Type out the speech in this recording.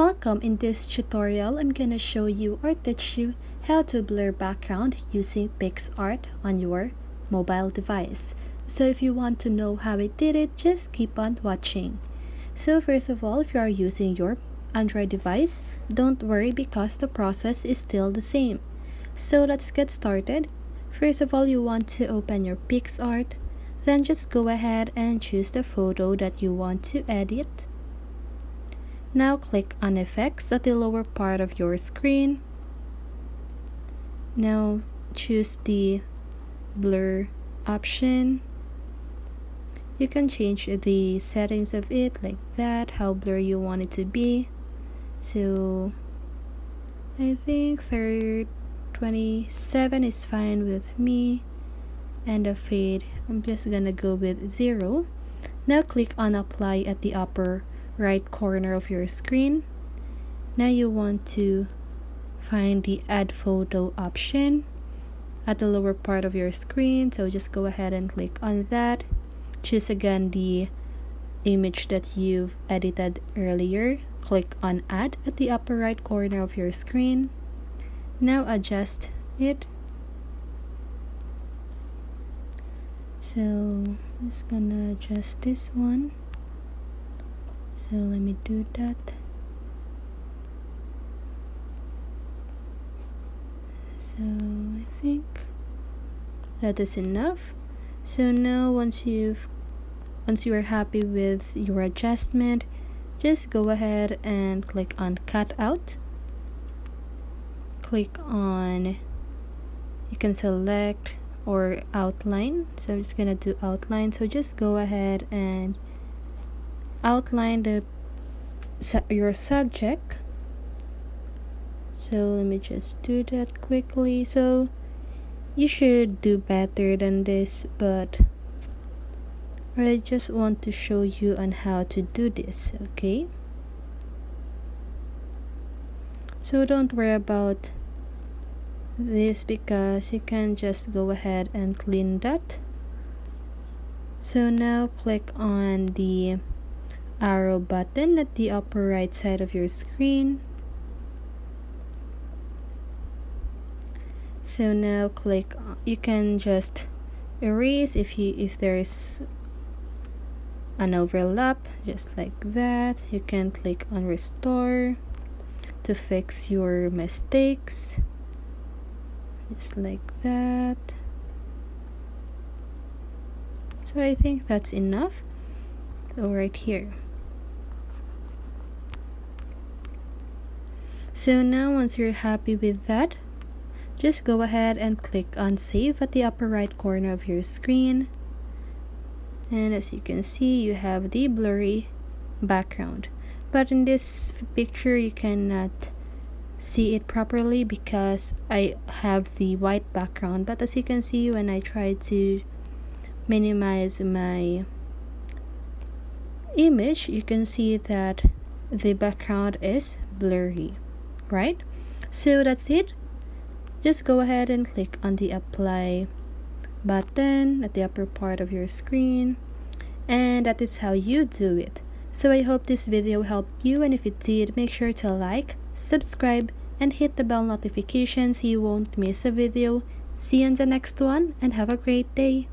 Welcome. In this tutorial, I'm gonna show you or teach you how to blur background using Picsart on your mobile device. So if you want to know how I did it, just keep on watching. So first of all, if you are using your Android device, don't worry because the process is still the same. So let's get started. First of all, you want to open your Picsart, then just go ahead and choose the photo that you want to edit. Now click on Effects at the lower part of your screen. Now choose the blur option. You can change the settings of it like that, how blurry you want it to be. So I think 27 is fine with me. And the fade, I'm just gonna go with 0. Now click on Apply at the upper right corner of your screen. Now you want to find the Add Photo option at the lower part of your screen. So just go ahead and click on that. Choose again the image that you've edited earlier. Click on Add at the upper right corner of your screen. Now adjust it. So I'm just gonna adjust this one. So let me do that. So I think that is enough. So now once you are happy with your adjustment, just go ahead and click on Cut Out. Click on, you can select or outline. So I'm just gonna do outline. So just go ahead and outline your subject. So let me just do that quickly. So you should do better than this, but I just want to show you on how to do this. Okay, so don't worry about this because you can just go ahead and clean that. So now click on the arrow button at the upper right side of your screen. So now click, you can just erase if there is an overlap, just like that. You can click on Restore to fix your mistakes, just like that. So I think that's enough. So right here. So now once you're happy with that, just go ahead and click on Save at the upper right corner of your screen. And as you can see, you have the blurry background. But in this picture, you cannot see it properly because I have the white background. But as you can see, when I try to minimize my image, you can see that the background is blurry, right? So that's it. Just go ahead and click on the Apply button at the upper part of your screen, and that is how you do it. So I hope this video helped you, and if it did, make sure to like, subscribe, and hit the bell notification so you won't miss a video. See you in the next one, and have a great day.